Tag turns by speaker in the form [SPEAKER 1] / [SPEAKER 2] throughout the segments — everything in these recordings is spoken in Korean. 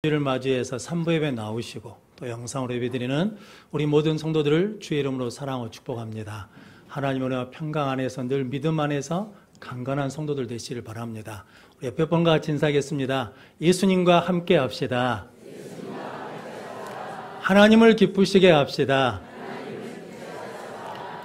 [SPEAKER 1] 주일을 맞이해서 3부 예배 나오시고 또 영상으로 예배드리는 우리 모든 성도들을 주의 이름으로 사랑하고 축복합니다. 하나님 은혜와 평강 안에서 늘 믿음 안에서 강건한 성도들 되시길 바랍니다. 우리 옆에 분과 같이 인사하겠습니다. 예수님과 함께 합시다. 하나님을 기쁘시게 합시다.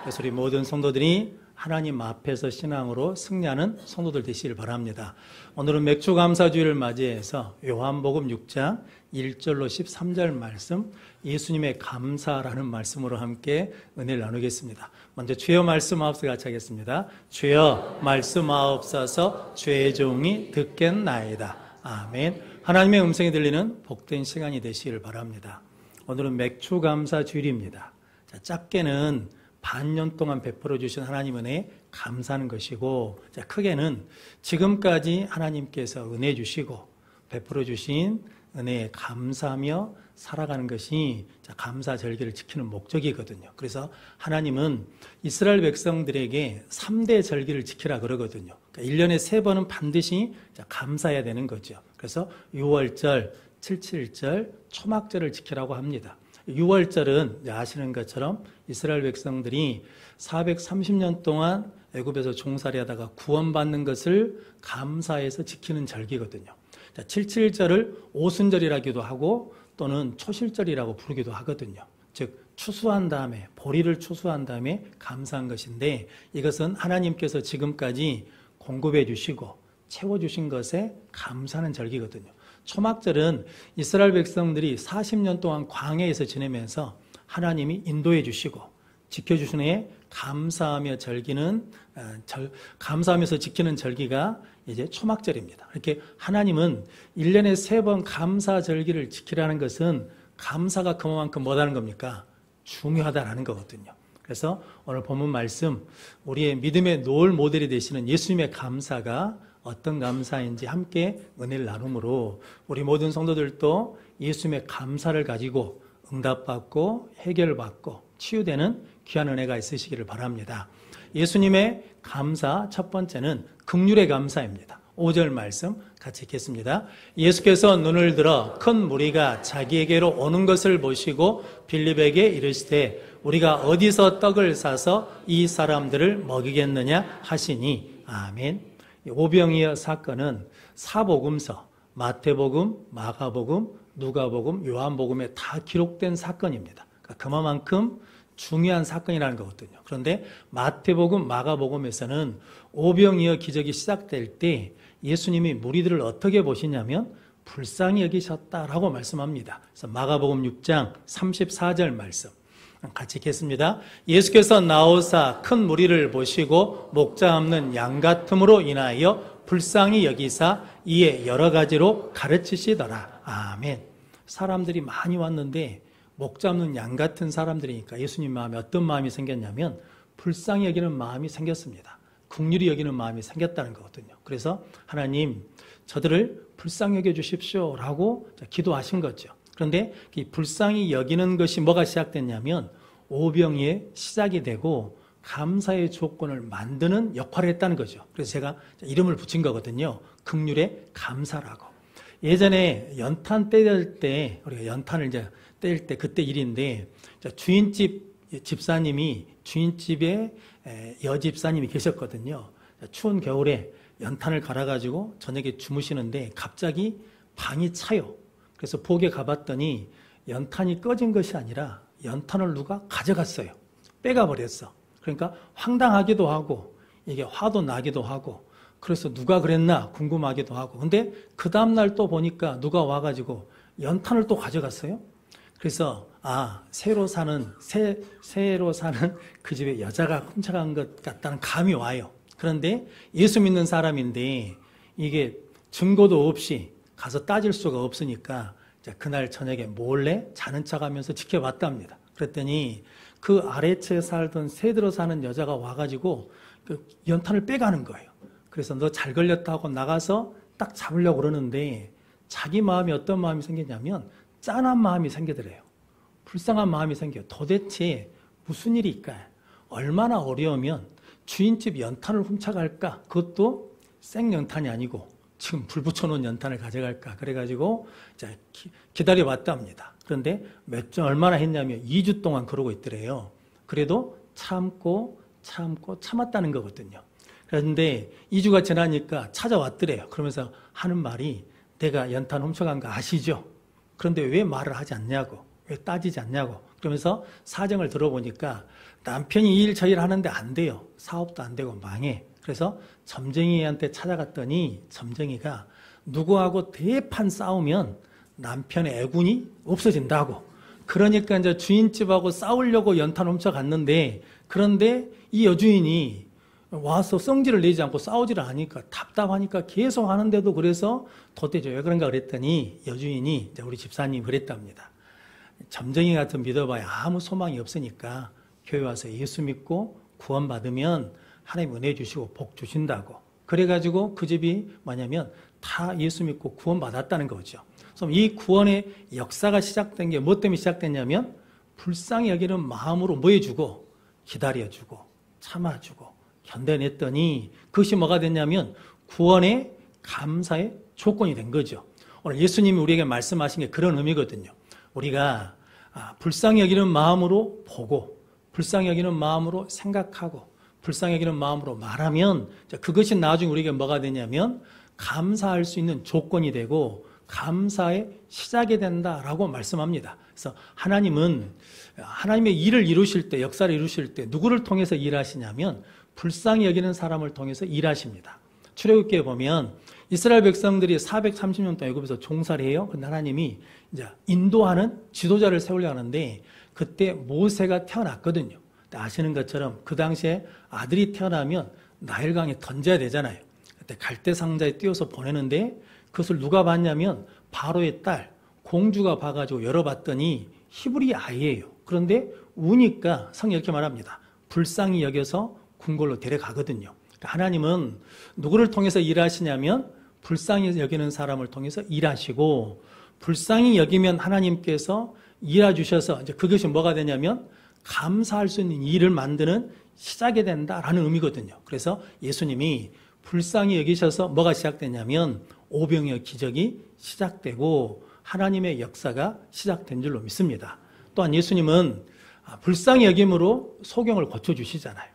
[SPEAKER 1] 그래서 우리 모든 성도들이 하나님 앞에서 신앙으로 승리하는 성도들 되시길 바랍니다. 오늘은 맥주감사주일을 맞이해서 요한복음 6장 1절로 13절 말씀, 예수님의 감사라는 말씀으로 함께 은혜를 나누겠습니다. 먼저 주여 말씀하옵소서 같이 하겠습니다. 주여 말씀하옵소서 주의 종이 듣겠나이다. 아멘. 하나님의 음성이 들리는 복된 시간이 되시길 바랍니다. 오늘은 맥주감사주일입니다. 짧게는 반년 동안 베풀어 주신 하나님 은혜에 감사하는 것이고, 크게는 지금까지 하나님께서 은혜 주시고 베풀어 주신 은혜에 감사하며 살아가는 것이 감사 절기를 지키는 목적이거든요. 그래서 하나님은 이스라엘 백성들에게 3대 절기를 지키라 그러거든요. 그러니까 1년에 3번은 반드시 감사해야 되는 거죠. 그래서 6월절, 77절, 초막절을 지키라고 합니다. 6월절은 아시는 것처럼 이스라엘 백성들이 430년 동안 애굽에서 종살이 하다가 구원받는 것을 감사해서 지키는 절기거든요. 77절을 오순절이라기도 하고 또는 초실절이라고 부르기도 하거든요. 즉 추수한 다음에, 보리를 추수한 다음에 감사한 것인데, 이것은 하나님께서 지금까지 공급해 주시고 채워주신 것에 감사하는 절기거든요. 초막절은 이스라엘 백성들이 40년 동안 광야에서 지내면서 하나님이 인도해 주시고 지켜주신 해에 감사하며 감사하면서 지키는 절기가 이제 초막절입니다. 이렇게 하나님은 1년에 3번 감사 절기를 지키라는 것은 감사가 그만큼 뭐라는 겁니까? 중요하다라는 거거든요. 그래서 오늘 본문 말씀, 우리의 믿음의 롤 모델이 되시는 예수님의 감사가 어떤 감사인지 함께 은혜를 나눔으로 우리 모든 성도들도 예수님의 감사를 가지고 응답받고 해결받고 치유되는 귀한 은혜가 있으시기를 바랍니다. 예수님의 감사 첫 번째는 긍휼의 감사입니다. 5절 말씀 같이 읽겠습니다. 예수께서 눈을 들어 큰 무리가 자기에게로 오는 것을 보시고 빌립에게 이르시되 우리가 어디서 떡을 사서 이 사람들을 먹이겠느냐 하시니. 아멘. 오병이어 사건은 사복음서, 마태복음, 마가복음, 누가복음, 요한복음에 다 기록된 사건입니다. 그만큼 중요한 사건이라는 거거든요. 그런데 마태복음, 마가복음에서는 오병이어 기적이 시작될 때 예수님이 무리들을 어떻게 보시냐면 불쌍히 여기셨다라고 말씀합니다. 그래서 마가복음 6장 34절 말씀 같이 읽겠습니다. 예수께서 나오사 큰 무리를 보시고 목자 없는 양 같음으로 인하여 불쌍히 여기사 이에 여러 가지로 가르치시더라. 아멘. 사람들이 많이 왔는데 목자 없는 양 같은 사람들이니까 예수님 마음에 어떤 마음이 생겼냐면 불쌍히 여기는 마음이 생겼습니다. 긍휼히 여기는 마음이 생겼다는 거거든요. 그래서 하나님 저들을 불쌍히 여겨 주십시오 라고 기도하신 거죠. 그런데 이 불쌍히 여기는 것이 뭐가 시작됐냐면 오병이의 시작이 되고 감사의 조건을 만드는 역할을 했다는 거죠. 그래서 제가 이름을 붙인 거거든요. 긍휼의 감사라고. 예전에 연탄 떼일 때, 우리가 연탄을 이제 떼일 때 그때 일인데, 주인집 집사님이, 주인집에 여집사님이 계셨거든요. 추운 겨울에 연탄을 갈아가지고 저녁에 주무시는데 갑자기 방이 차요. 그래서 부엌에 가봤더니 연탄이 꺼진 것이 아니라 연탄을 누가 가져갔어요. 빼가버렸어. 그러니까 황당하기도 하고 이게 화도 나기도 하고, 그래서 누가 그랬나 궁금하기도 하고, 근데 그 다음날 또 보니까 누가 와가지고 연탄을 또 가져갔어요. 그래서 새로 사는 그 집에 여자가 훔쳐간 것 같다는 감이 와요. 그런데 예수 믿는 사람인데 이게 증거도 없이 가서 따질 수가 없으니까 그날 저녁에 몰래 자는 척하면서 지켜봤답니다. 그랬더니 그 아래층에 살던 세대로 사는 여자가 와가지고 그 연탄을 빼가는 거예요. 그래서 너 잘 걸렸다 하고 나가서 딱 잡으려고 그러는데 자기 마음이 어떤 마음이 생겼냐면 짠한 마음이 생기더래요. 불쌍한 마음이 생겨요. 도대체 무슨 일일까? 얼마나 어려우면 주인집 연탄을 훔쳐갈까? 그것도 생연탄이 아니고 지금 불 붙여놓은 연탄을 가져갈까? 그래가지고 이제 기다려봤답니다. 그런데 얼마나 했냐면 2주 동안 그러고 있더래요. 그래도 참았다는 거거든요. 그런데 2주가 지나니까 찾아왔더래요. 그러면서 하는 말이 내가 연탄 훔쳐간 거 아시죠? 그런데 왜 말을 하지 않냐고, 왜 따지지 않냐고. 그러면서 사정을 들어보니까 남편이 일 저 일 하는데 안 돼요. 사업도 안 되고 망해. 그래서 점쟁이한테 찾아갔더니 점쟁이가 누구하고 대판 싸우면 남편의 애군이 없어진다고. 그러니까 이제 주인집하고 싸우려고 연탄 훔쳐갔는데, 그런데 이 여주인이 와서 성질을 내지 않고 싸우지를 않으니까 답답하니까 계속 하는데도, 그래서 도대체 왜 그런가 그랬더니 여주인이, 이제 우리 집사님이 그랬답니다. 점쟁이 같은 믿어봐야 아무 소망이 없으니까 교회 와서 예수 믿고 구원받으면 하나님 은혜 주시고 복 주신다고. 그래가지고 그 집이 뭐냐면 다 예수 믿고 구원받았다는 거죠. 그래서 이 구원의 역사가 시작된 게 뭐 때문에 시작됐냐면 불쌍히 여기는 마음으로 뭐 해주고 기다려주고 참아주고 견뎌냈더니 그것이 뭐가 됐냐면 구원의 감사의 조건이 된 거죠. 오늘 예수님이 우리에게 말씀하신 게 그런 의미거든요. 우리가 불쌍히 여기는 마음으로 보고 불쌍히 여기는 마음으로 생각하고 불쌍히 여기는 마음으로 말하면 그것이 나중에 우리에게 뭐가 되냐면 감사할 수 있는 조건이 되고 감사의 시작이 된다라고 말씀합니다. 그래서 하나님은 하나님의 일을 이루실 때, 역사를 이루실 때 누구를 통해서 일하시냐면 불쌍히 여기는 사람을 통해서 일하십니다. 출애굽기에 보면 이스라엘 백성들이 430년 동안 애굽에서 종살이 해요. 근데 하나님이 이제 인도하는 지도자를 세우려 하는데 그때 모세가 태어났거든요. 아시는 것처럼 그 당시에 아들이 태어나면 나일강에 던져야 되잖아요. 그때 갈대 상자에 띄워서 보내는데 그것을 누가 봤냐면 바로의 딸 공주가 봐가지고 열어봤더니 히브리 아이예요. 그런데 우니까 성경이 이렇게 말합니다. 불쌍히 여겨서 궁궐로 데려가거든요. 그러니까 하나님은 누구를 통해서 일하시냐면 불쌍히 여기는 사람을 통해서 일하시고 불쌍히 여기면 하나님께서 일해주셔서 이제 그것이 뭐가 되냐면 감사할 수 있는 일을 만드는 시작이 된다라는 의미거든요. 그래서 예수님이 불쌍히 여기셔서 뭐가 시작되냐면 오병이어 기적이 시작되고 하나님의 역사가 시작된 줄로 믿습니다. 또한 예수님은 불쌍히 여김으로 소경을 고쳐주시잖아요.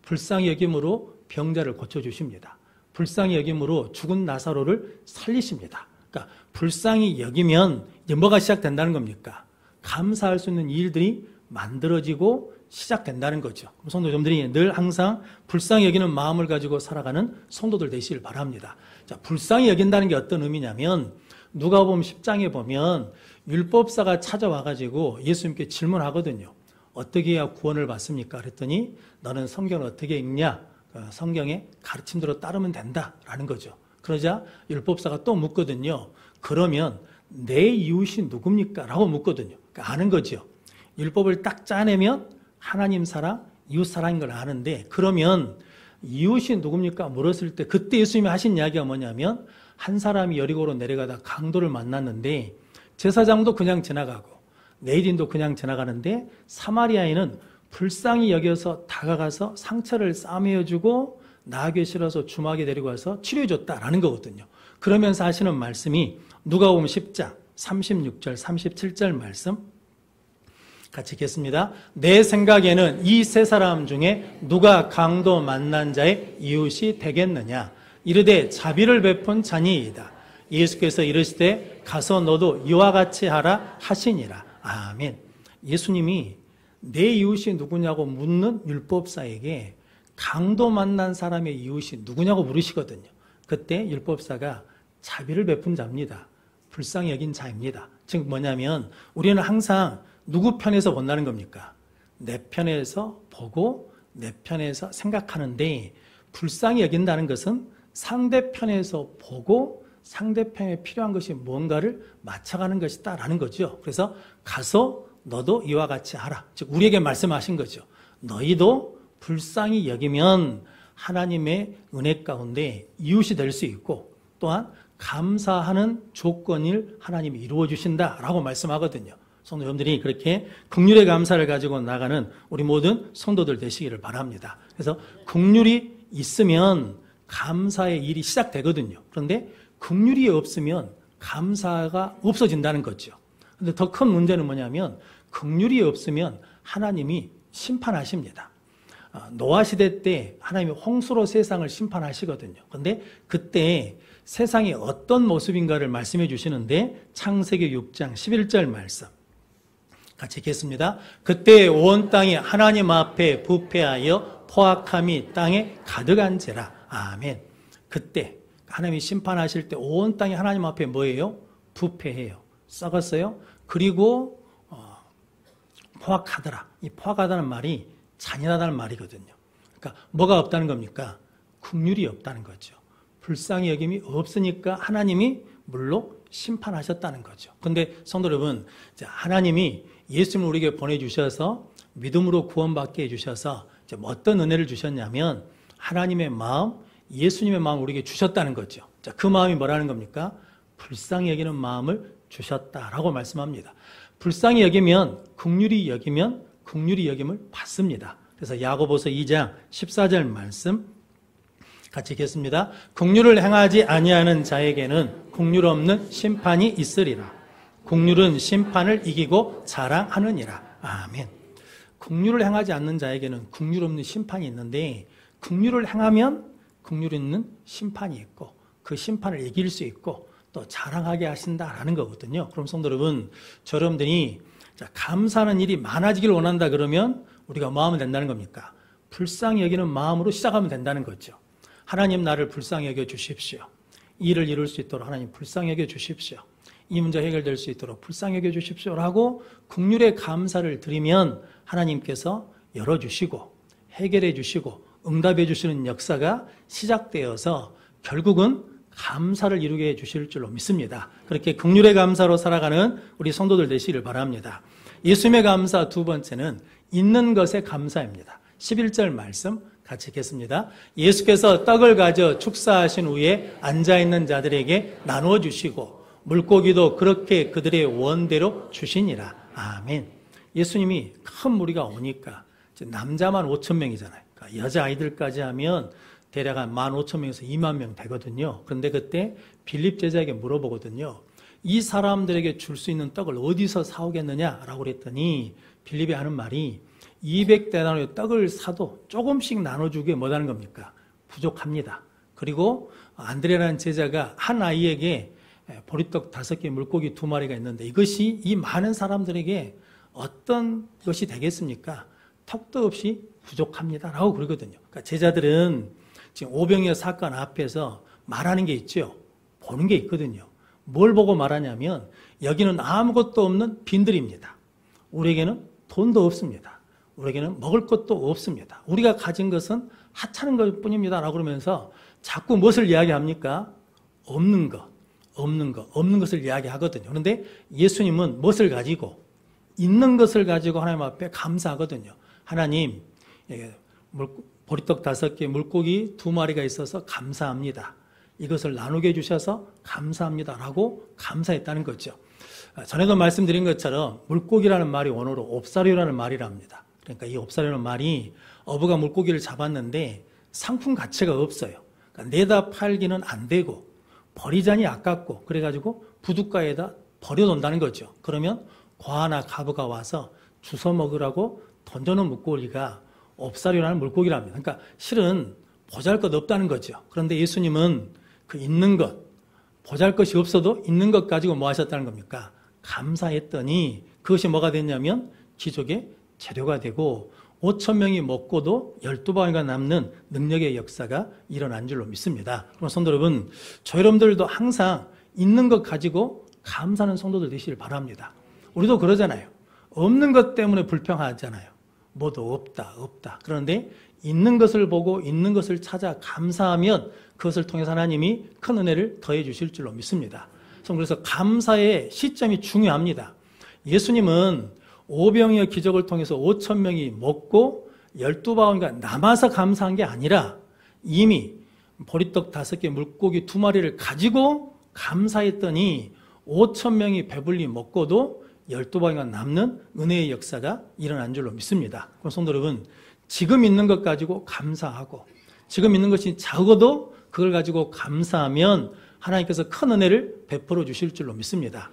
[SPEAKER 1] 불쌍히 여김으로 병자를 고쳐주십니다. 불쌍히 여김으로 죽은 나사로를 살리십니다. 그러니까 불쌍히 여기면 이제 뭐가 시작된다는 겁니까? 감사할 수 있는 일들이 만들어지고 시작된다는 거죠. 성도님들이 늘 항상 불쌍히 여기는 마음을 가지고 살아가는 성도들 되시길 바랍니다. 자, 불쌍히 여긴다는 게 어떤 의미냐면 누가복음 10장에 보면 율법사가 찾아와가지고 예수님께 질문하거든요. 어떻게 해야 구원을 받습니까? 그랬더니 너는 성경을 어떻게 읽냐? 성경의 가르침대로 따르면 된다라는 거죠. 그러자 율법사가 또 묻거든요. 그러면 내 이웃이 누굽니까? 라고 묻거든요. 그러니까 아는 거죠. 율법을 딱 짜내면 하나님 사랑, 이웃 사랑인 걸 아는데 그러면 이웃이 누굽니까? 물었을 때 그때 예수님이 하신 이야기가 뭐냐면 한 사람이 여리고로 내려가다 강도를 만났는데 제사장도 그냥 지나가고 레위인도 그냥 지나가는데 사마리아인은 불쌍히 여겨서 다가가서 상처를 싸매어주고 나귀에 실어서 주막에 데리고 와서 치료해줬다라는 거거든요. 그러면서 하시는 말씀이 누가복음 10장 36절 37절 말씀 같이 읽겠습니다. 내 생각에는 이 세 사람 중에 누가 강도 만난 자의 이웃이 되겠느냐? 이르되 자비를 베푼 자니이다. 예수께서 이르시되 가서 너도 이와 같이 하라 하시니라. 아멘. 예수님이 내 이웃이 누구냐고 묻는 율법사에게 강도 만난 사람의 이웃이 누구냐고 물으시거든요. 그때 율법사가 자비를 베푼 자입니다. 불쌍히 여긴 자입니다. 즉 뭐냐면 우리는 항상 누구 편에서 본다는 겁니까? 내 편에서 보고 내 편에서 생각하는데 불쌍히 여긴다는 것은 상대편에서 보고 상대편에 필요한 것이 뭔가를 맞춰가는 것이다라는 거죠. 그래서 가서 너도 이와 같이 하라. 즉 우리에게 말씀하신 거죠. 너희도 불쌍히 여기면 하나님의 은혜 가운데 이웃이 될 수 있고 또한 감사하는 조건을 하나님이 이루어 주신다라고 말씀하거든요. 성도 여러분들이 그렇게 긍휼의 감사를 가지고 나가는 우리 모든 성도들 되시기를 바랍니다. 그래서 긍휼이 있으면 감사의 일이 시작되거든요. 그런데 긍휼이 없으면 감사가 없어진다는 거죠. 근데 더 큰 문제는 뭐냐면 긍휼이 없으면 하나님이 심판하십니다. 노아 시대 때 하나님이 홍수로 세상을 심판하시거든요. 그런데 그때 세상이 어떤 모습인가를 말씀해 주시는데 창세기 6장 11절 말씀 같이 읽겠습니다. 그때 온 땅이 하나님 앞에 부패하여 포악함이 땅에 가득한지라. 아멘. 그때 하나님이 심판하실 때 온 땅이 하나님 앞에 뭐예요? 부패해요. 썩었어요. 그리고 포악하더라. 이 포악하다는 말이 잔인하다는 말이거든요. 그러니까 뭐가 없다는 겁니까? 긍휼이 없다는 거죠. 불쌍히 여김이 없으니까 하나님이 물로 심판하셨다는 거죠. 그런데 성도 여러분, 하나님이 예수님을 우리에게 보내주셔서 믿음으로 구원받게 해주셔서 어떤 은혜를 주셨냐면 하나님의 마음, 예수님의 마음을 우리에게 주셨다는 거죠. 그 마음이 뭐라는 겁니까? 불쌍히 여기는 마음을 주셨다라고 말씀합니다. 불쌍히 여기면 긍휼히 여기면 긍휼히 여김을 받습니다. 그래서 야고보서 2장 14절 말씀 같이 읽겠습니다. 긍휼을 행하지 아니하는 자에게는 긍휼 없는 심판이 있으리라. 긍휼은 심판을 이기고 자랑하느니라. 아멘. 긍휼을 행하지 않는 자에게는 긍휼 없는 심판이 있는데 긍휼을 행하면 긍휼 있는 심판이 있고 그 심판을 이길 수 있고 또 자랑하게 하신다라는 거거든요. 그럼 성도 여러분, 여러분들이 감사하는 일이 많아지기를 원한다 그러면 우리가 뭐 하면 된다는 겁니까? 불쌍히 여기는 마음으로 시작하면 된다는 거죠. 하나님 나를 불쌍히 여겨 주십시오. 이 일을 이룰 수 있도록 하나님 불쌍히 여겨 주십시오. 이 문제 해결될 수 있도록 불쌍히 여겨 주십시오라고 긍휼의 감사를 드리면 하나님께서 열어주시고 해결해 주시고 응답해 주시는 역사가 시작되어서 결국은 감사를 이루게 해주실 줄로 믿습니다. 그렇게 긍휼의 감사로 살아가는 우리 성도들 되시기를 바랍니다. 예수님의 감사 두 번째는 있는 것의 감사입니다. 11절 말씀 같이 읽겠습니다. 예수께서 떡을 가져 축사하신 후에 앉아있는 자들에게 나누어 주시고 물고기도 그렇게 그들의 원대로 주시니라. 아멘. 예수님이 큰 무리가 오니까 남자만 5천 명이잖아요. 그러니까 여자아이들까지 하면 대략 한 15,000명에서 2만 명 되거든요. 그런데 그때 빌립 제자에게 물어보거든요. 이 사람들에게 줄 수 있는 떡을 어디서 사오겠느냐라고 그랬더니 빌립이 하는 말이 200데나리의 떡을 사도 조금씩 나눠주기에 뭐라는 겁니까? 부족합니다. 그리고 안드레라는 제자가 한 아이에게 보리떡 5개, 물고기 2마리가 있는데 이것이 이 많은 사람들에게 어떤 것이 되겠습니까? 턱도 없이 부족합니다라고 그러거든요. 그러니까 제자들은 지금 오병이어 사건 앞에서 말하는 게 있죠. 보는 게 있거든요. 뭘 보고 말하냐면 여기는 아무것도 없는 빈들입니다. 우리에게는 돈도 없습니다. 우리에게는 먹을 것도 없습니다. 우리가 가진 것은 하찮은 것뿐입니다. 라고 그러면서 자꾸 무엇을 이야기합니까? 없는 것을 이야기하거든요. 그런데 예수님은 무엇을 가지고? 있는 것을 가지고 하나님 앞에 감사하거든요. 하나님, 보리떡 5개, 물고기 2마리가 있어서 감사합니다. 이것을 나누게 해주셔서 감사합니다. 라고 감사했다는 거죠. 전에도 말씀드린 것처럼 물고기라는 말이 원어로 옵사료라는 말이랍니다. 그러니까 이 옵사료라는 말이 어부가 물고기를 잡았는데 상품 가치가 없어요. 그러니까 내다 팔기는 안 되고 버리자니 아깝고 그래가지고 부둣가에다 버려놓는다는 거죠. 그러면 과나 가부가 와서 주워 먹으라고 던져놓은 물고기가 옵사료라는 물고기랍니다. 그러니까 실은 보잘것없다는 거죠. 그런데 예수님은 그 있는 것, 보잘것이 없어도 있는 것 가지고 뭐 하셨다는 겁니까? 감사했더니 그것이 뭐가 됐냐면 기적의 재료가 되고 5,000명이 먹고도 12바위가 남는 능력의 역사가 일어난 줄로 믿습니다. 그럼 성도 여러분, 저 여러분들도 항상 있는 것 가지고 감사하는 성도들 되시길 바랍니다. 우리도 그러잖아요. 없는 것 때문에 불평하잖아요. 뭐도 없다. 그런데 있는 것을 보고 있는 것을 찾아 감사하면 그것을 통해서 하나님이 큰 은혜를 더해 주실 줄로 믿습니다. 그래서 감사의 시점이 중요합니다. 예수님은 오병이어 기적을 통해서 5,000명이 먹고 12바위가 남아서 감사한 게 아니라 이미 보리떡 5개, 물고기 2마리를 가지고 감사했더니 5,000명이 배불리 먹고도 12바위가 남는 은혜의 역사가 일어난 줄로 믿습니다. 그럼 성도 여러분, 지금 있는 것 가지고 감사하고 지금 있는 것이 적어도 그걸 가지고 감사하면 하나님께서 큰 은혜를 베풀어 주실 줄로 믿습니다.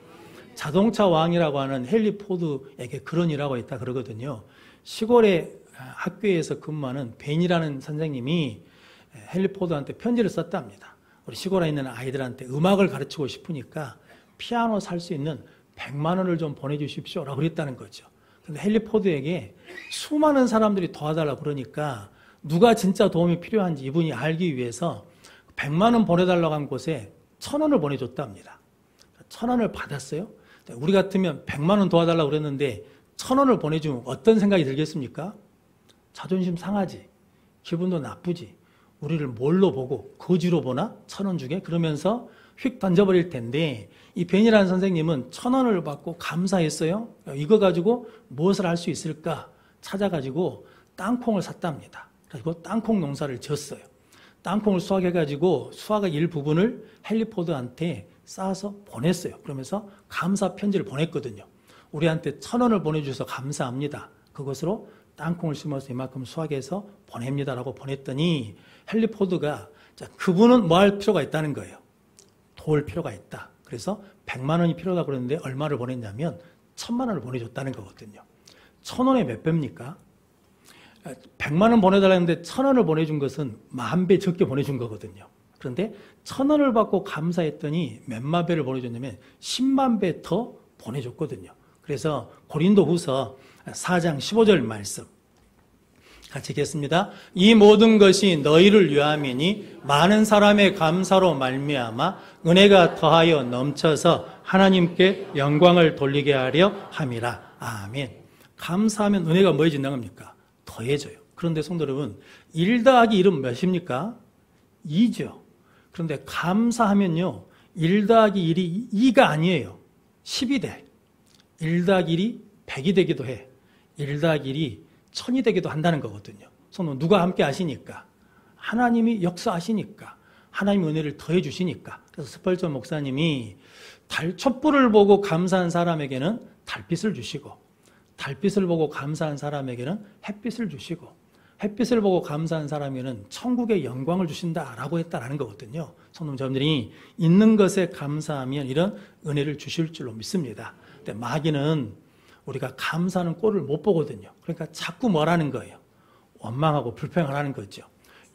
[SPEAKER 1] 자동차 왕이라고 하는 헨리 포드에게 그런 일하고 있다 그러거든요. 시골의 학교에서 근무하는 벤이라는 선생님이 헨리 포드한테 편지를 썼답니다. 우리 시골에 있는 아이들한테 음악을 가르치고 싶으니까 피아노 살 수 있는 100만 원을 좀 보내주십시오 라고 그랬다는 거죠. 근데 헨리 포드에게 수많은 사람들이 도와달라고 그러니까 누가 진짜 도움이 필요한지 이분이 알기 위해서 100만 원 보내달라고 한 곳에 1000원을 보내줬답니다. 1000원을 받았어요. 우리 같으면 100만 원 도와달라고 그랬는데 1000원을 보내주면 어떤 생각이 들겠습니까? 자존심 상하지, 기분도 나쁘지, 우리를 뭘로 보고 거지로 보나? 1000원 주게? 그러면서 휙 던져버릴 텐데 이 벤이라는 선생님은 1000원을 받고 감사했어요. 이거 가지고 무엇을 할 수 있을까 찾아가지고 땅콩을 샀답니다. 그리고 땅콩 농사를 지었어요. 땅콩을 수확해가지고 수확의 일부분을 헨리 포드한테 싸서 보냈어요. 그러면서 감사 편지를 보냈거든요. 우리한테 1000원을 보내주셔서 감사합니다. 그것으로 땅콩을 심어서 이만큼 수확해서 보냅니다라고 보냈더니 헨리 포드가 그분은 뭐 할 필요가 있다는 거예요. 도울 필요가 있다. 그래서 100만 원이 필요하다 그러는데 얼마를 보냈냐면 1000만 원을 보내줬다는 거거든요. 1000원에 몇 배입니까? 100만 원 보내달라는데 1000원을 보내준 것은 10,000배 적게 보내준 거거든요. 그런데 1000원을 받고 감사했더니 몇만 배를 보내줬냐면 10만 배 더 보내줬거든요. 그래서 고린도 후서 4장 15절 말씀 같이 읽겠습니다. 이 모든 것이 너희를 위함이니 많은 사람의 감사로 말미암아 은혜가 더하여 넘쳐서 하나님께 영광을 돌리게 하려 함이라. 아멘. 감사하면 은혜가 뭐해진다는 겁니까? 더해져요. 그런데 성도 여러분, 1 더하기 1은 몇입니까? 2죠. 그런데 감사하면요, 1 더하기 1이 2가 아니에요. 10이 돼. 1 더하기 1이 100이 되기도 해. 1 더하기 1이 1000이 되기도 한다는 거거든요. 성도 누가 함께 하시니까? 하나님이 역사하시니까. 하나님의 은혜를 더해 주시니까. 그래서 스펄전 목사님이 촛불을 보고 감사한 사람에게는 달빛을 주시고, 달빛을 보고 감사한 사람에게는 햇빛을 주시고, 햇빛을 보고 감사한 사람에게는 천국의 영광을 주신다라고 했다라는 거거든요. 성도님들이 있는 것에 감사하면 이런 은혜를 주실 줄로 믿습니다. 근데 마귀는 우리가 감사하는 꼴을 못 보거든요. 그러니까 자꾸 뭐라는 거예요? 원망하고 불평하라는 거죠.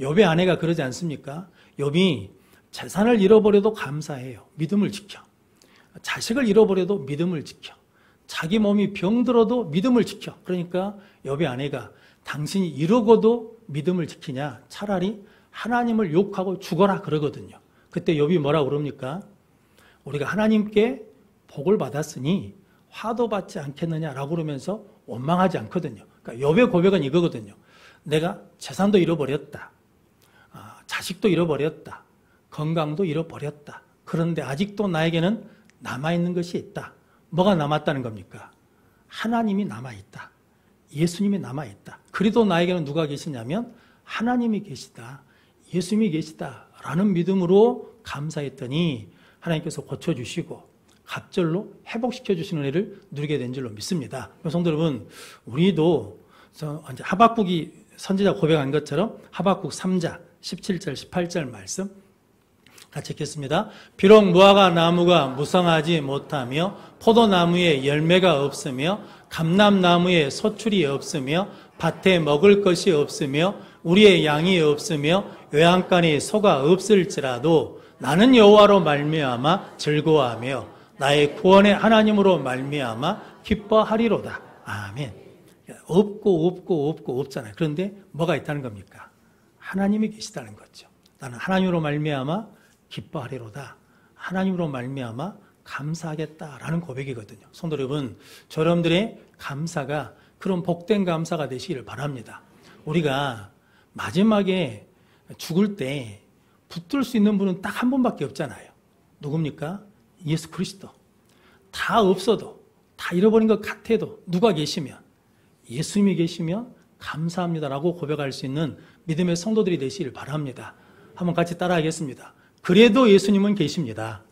[SPEAKER 1] 욥의 아내가 그러지 않습니까? 욥이 재산을 잃어버려도 감사해요. 믿음을 지켜. 자식을 잃어버려도 믿음을 지켜. 자기 몸이 병들어도 믿음을 지켜. 그러니까 욥의 아내가 당신이 이러고도 믿음을 지키냐? 차라리 하나님을 욕하고 죽어라 그러거든요. 그때 욥이 뭐라고 그럽니까? 우리가 하나님께 복을 받았으니 화도 받지 않겠느냐라고 그러면서 원망하지 않거든요. 그러니까 욥의 고백은 이거거든요. 내가 재산도 잃어버렸다. 자식도 잃어버렸다. 건강도 잃어버렸다. 그런데 아직도 나에게는 남아있는 것이 있다. 뭐가 남았다는 겁니까? 하나님이 남아있다. 예수님이 남아있다. 그래도 나에게는 누가 계시냐면 하나님이 계시다. 예수님이 계시다라는 믿음으로 감사했더니 하나님께서 고쳐주시고 갑절로 회복시켜 주시는 은혜를 누리게 된 줄로 믿습니다. 성도 여러분, 우리도 하박국이 선지자 고백한 것처럼 하박국 3장 17절 18절 말씀 같이 읽겠습니다. 비록 무화과 나무가 무성하지 못하며 포도나무에 열매가 없으며 감람나무에 소출이 없으며 밭에 먹을 것이 없으며 우리의 양이 없으며 외양간에 소가 없을지라도 나는 여호와로 말미암아 즐거워하며 나의 구원의 하나님으로 말미암아 기뻐하리로다. 아멘. 없고 없잖아요. 그런데 뭐가 있다는 겁니까? 하나님이 계시다는 거죠. 나는 하나님으로 말미암아 기뻐하리로다. 하나님으로 말미암아 감사하겠다라는 고백이거든요. 성도 여러분, 여러분들의 감사가 그런 복된 감사가 되시기를 바랍니다. 우리가 마지막에 죽을 때 붙들 수 있는 분은 딱 한 분밖에 없잖아요. 누굽니까? 예수 그리스도. 다 없어도, 다 잃어버린 것 같아도 누가 계시면, 예수님이 계시면 감사합니다라고 고백할 수 있는 믿음의 성도들이 되시길 바랍니다. 한번 같이 따라하겠습니다. 그래도 예수님은 계십니다.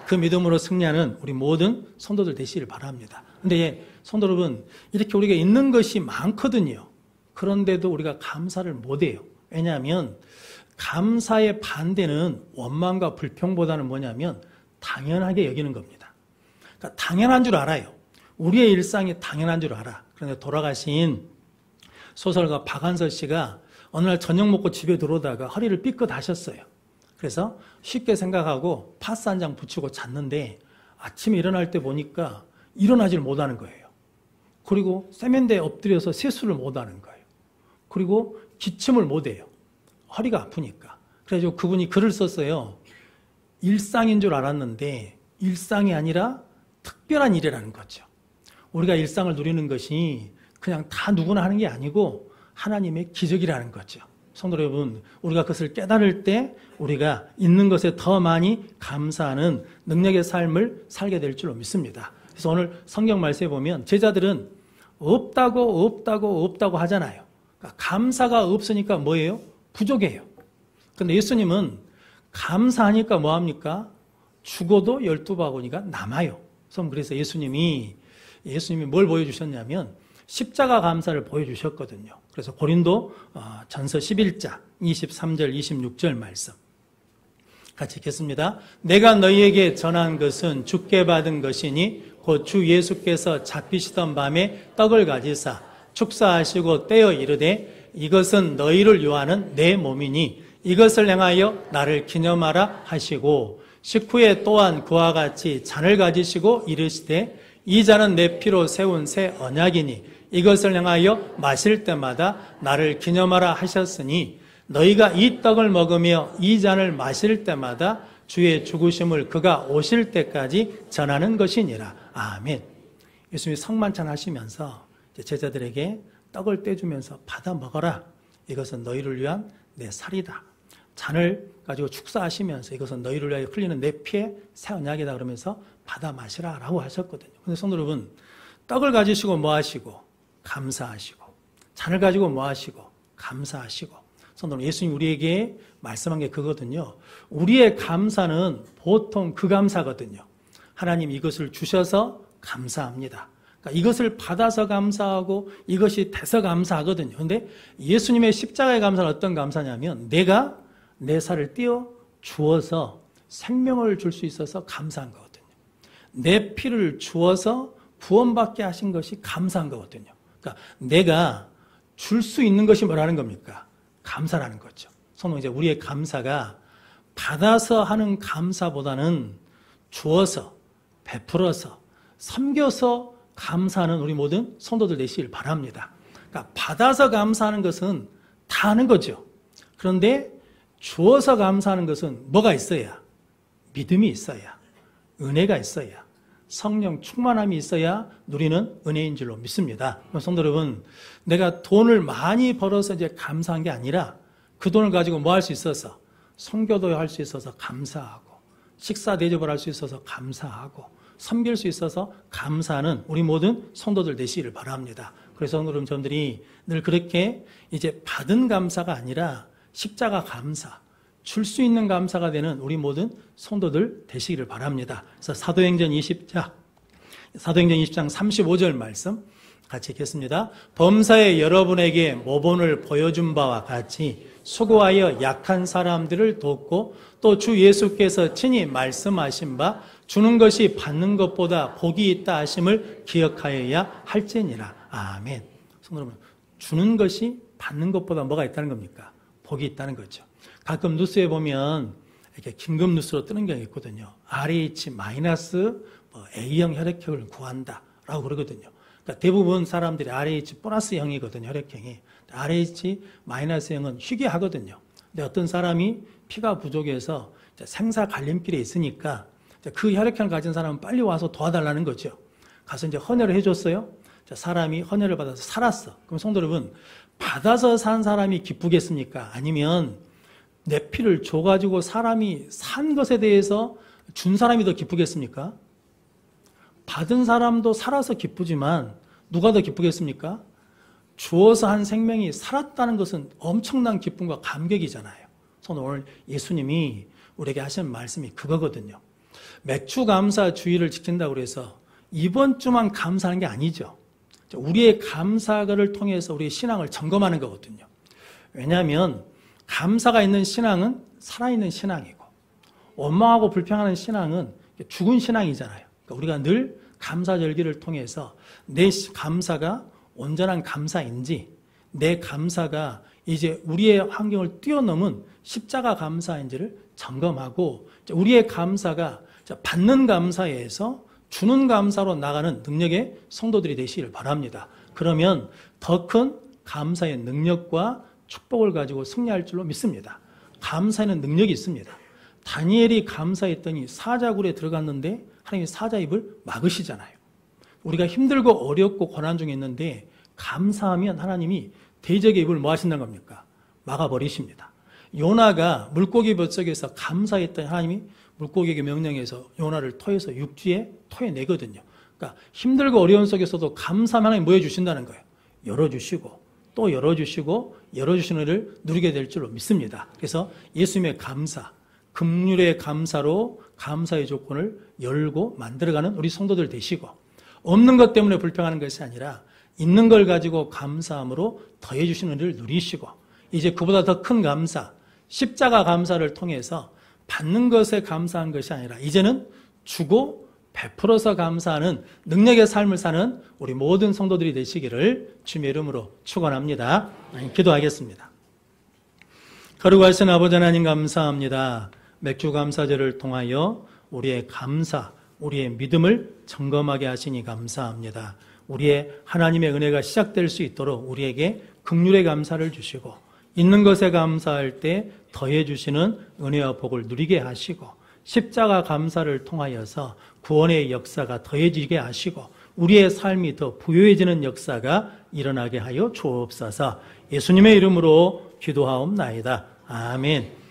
[SPEAKER 1] 그 믿음으로 승리하는 우리 모든 성도들 되시길 바랍니다. 근데 성도 여러분, 이렇게 우리가 있는 것이 많거든요. 그런데도 우리가 감사를 못해요. 왜냐하면 감사의 반대는 원망과 불평보다는 뭐냐면 당연하게 여기는 겁니다. 그러니까 당연한 줄 알아요. 우리의 일상이 당연한 줄 알아. 그런데 돌아가신 소설가 박한서 씨가 어느 날 저녁 먹고 집에 들어오다가 허리를 삐끗 하셨어요. 그래서 쉽게 생각하고 파스 한 장 붙이고 잤는데 아침에 일어날 때 보니까 일어나질 못하는 거예요. 그리고 세면대에 엎드려서 세수를 못하는 거예요. 그리고 기침을 못해요. 허리가 아프니까. 그래서 그분이 글을 썼어요. 일상인 줄 알았는데 일상이 아니라 특별한 일이라는 거죠. 우리가 일상을 누리는 것이 그냥 다 누구나 하는 게 아니고 하나님의 기적이라는 거죠. 성도 여러분, 우리가 그것을 깨달을 때 우리가 있는 것에 더 많이 감사하는 능력의 삶을 살게 될 줄로 믿습니다. 그래서 오늘 성경 말씀에 보면 제자들은 없다고 하잖아요. 그러니까 감사가 없으니까 뭐예요? 부족해요. 그런데 예수님은 감사하니까 뭐합니까? 죽어도 12바구니가 남아요. 그래서 예수님이 뭘 보여주셨냐면 십자가 감사를 보여주셨거든요. 그래서 고린도 전서 11장 23절 26절 말씀 같이 읽겠습니다. 내가 너희에게 전한 것은 주께 받은 것이니 곧 주 예수께서 잡히시던 밤에 떡을 가지사 축사하시고 떼어 이르되 이것은 너희를 유하는 내 몸이니 이것을 행하여 나를 기념하라 하시고 식후에 또한 그와 같이 잔을 가지시고 이르시되 이 잔은 내 피로 세운 새 언약이니 이것을 행하여 마실 때마다 나를 기념하라 하셨으니 너희가 이 떡을 먹으며 이 잔을 마실 때마다 주의 죽으심을 그가 오실 때까지 전하는 것이니라. 아멘. 예수님이 성만찬 하시면서 제자들에게 떡을 떼주면서 받아 먹어라. 이것은 너희를 위한 내 살이다. 잔을 가지고 축사하시면서 이것은 너희를 위하여 흘리는 내 피의 새 언약이다 그러면서 받아 마시라 라고 하셨거든요. 그런데 성도 여러분, 떡을 가지시고 뭐 하시고 감사하시고 잔을 가지고 뭐 하시고 감사하시고 성도 여러분, 예수님 우리에게 말씀한 게 그거거든요. 우리의 감사는 보통 그 감사거든요. 하나님 이것을 주셔서 감사합니다. 그러니까 이것을 받아서 감사하고 이것이 돼서 감사하거든요. 그런데 예수님의 십자가의 감사는 어떤 감사냐면 내가 내 살을 띄어 주어서 생명을 줄 수 있어서 감사한 거거든요. 내 피를 주어서 구원받게 하신 것이 감사한 거거든요. 그러니까 내가 줄 수 있는 것이 뭐라는 겁니까? 감사라는 거죠. 성도 이제 우리의 감사가 받아서 하는 감사보다는 주어서 베풀어서 섬겨서 감사하는 우리 모든 성도들 되시길 바랍니다. 그러니까 받아서 감사하는 것은 다 하는 거죠. 그런데 주어서 감사하는 것은 뭐가 있어야? 믿음이 있어야, 은혜가 있어야, 성령 충만함이 있어야 누리는 은혜인 줄로 믿습니다. 성도 여러분, 내가 돈을 많이 벌어서 이제 감사한 게 아니라 그 돈을 가지고 뭐 할 수 있어서 선교도 할 수 있어서 감사하고 식사 대접을 할 수 있어서 감사하고 섬길 수 있어서 감사하는 우리 모든 성도들 되시기를 바랍니다. 그래서 성도 여러분들이 늘 그렇게 이제 받은 감사가 아니라 십자가 감사, 줄 수 있는 감사가 되는 우리 모든 성도들 되시기를 바랍니다. 그래서 사도행전 20장 35절 말씀 같이 읽겠습니다. 범사에 여러분에게 모본을 보여준 바와 같이 수고하여 약한 사람들을 돕고 또 주 예수께서 친히 말씀하신 바 주는 것이 받는 것보다 복이 있다 하심을 기억하여야 할지니라. 아멘. 성도 여러분, 주는 것이 받는 것보다 뭐가 있다는 겁니까? 복이 있다는 거죠. 가끔 뉴스에 보면 이렇게 긴급 뉴스로 뜨는 경우가 있거든요. RH- A형 혈액형을 구한다 라고 그러거든요. 그러니까 대부분 사람들이 RH 플러스형이거든요. 혈액형이. RH-형은 희귀하거든요. 근데 어떤 사람이 피가 부족해서 생사 갈림길에 있으니까 그 혈액형을 가진 사람은 빨리 와서 도와달라는 거죠. 가서 이제 헌혈을 해줬어요. 사람이 헌혈을 받아서 살았어. 그럼 성도 여러분, 받아서 산 사람이 기쁘겠습니까? 아니면 내 피를 줘가지고 사람이 산 것에 대해서 준 사람이 더 기쁘겠습니까? 받은 사람도 살아서 기쁘지만 누가 더 기쁘겠습니까? 주어서 한 생명이 살았다는 것은 엄청난 기쁨과 감격이잖아요. 저는 오늘 예수님이 우리에게 하시는 말씀이 그거거든요. 맥주 감사 주의를 지킨다고 해서 이번 주만 감사하는 게 아니죠. 우리의 감사를 통해서 우리의 신앙을 점검하는 거거든요. 왜냐하면 감사가 있는 신앙은 살아있는 신앙이고, 원망하고 불평하는 신앙은 죽은 신앙이잖아요. 그러니까 우리가 늘 감사절기를 통해서 내 감사가 온전한 감사인지, 내 감사가 이제 우리의 환경을 뛰어넘은 십자가 감사인지를 점검하고, 우리의 감사가 받는 감사에서 주는 감사로 나가는 능력의 성도들이 되시길 바랍니다. 그러면 더 큰 감사의 능력과 축복을 가지고 승리할 줄로 믿습니다. 감사에는 능력이 있습니다. 다니엘이 감사했더니 사자굴에 들어갔는데 하나님이 사자 입을 막으시잖아요. 우리가 힘들고 어렵고 고난 중에 있는데 감사하면 하나님이 대적의 입을 뭐 하신다는 겁니까? 막아버리십니다. 요나가 물고기 뱃속에서 감사했더니 하나님이 물고기에게 명령해서 요나를 토해서 육지에 토해내거든요. 그러니까 힘들고 어려운 속에서도 감사하면 하나님이 뭐 해주신다는 거예요? 열어주시고 또 열어주시고 열어주시는 일을 누리게 될 줄로 믿습니다. 그래서 예수님의 감사, 긍휼의 감사로 감사의 조건을 열고 만들어가는 우리 성도들 되시고, 없는 것 때문에 불평하는 것이 아니라 있는 걸 가지고 감사함으로 더해주시는 일을 누리시고, 이제 그보다 더 큰 감사, 십자가 감사를 통해서 받는 것에 감사한 것이 아니라 이제는 주고 베풀어서 감사하는 능력의 삶을 사는 우리 모든 성도들이 되시기를 주님의 이름으로 축원합니다. 기도하겠습니다. 거룩하신 아버지 하나님 감사합니다. 맥주 감사제를 통하여 우리의 감사, 우리의 믿음을 점검하게 하시니 감사합니다. 우리의 하나님의 은혜가 시작될 수 있도록 우리에게 긍휼의 감사를 주시고, 있는 것에 감사할 때 더해 주시는 은혜와 복을 누리게 하시고, 십자가 감사를 통하여서 구원의 역사가 더해지게 하시고 우리의 삶이 더 부유해지는 역사가 일어나게 하여 주옵소서. 예수님의 이름으로 기도하옵나이다. 아멘.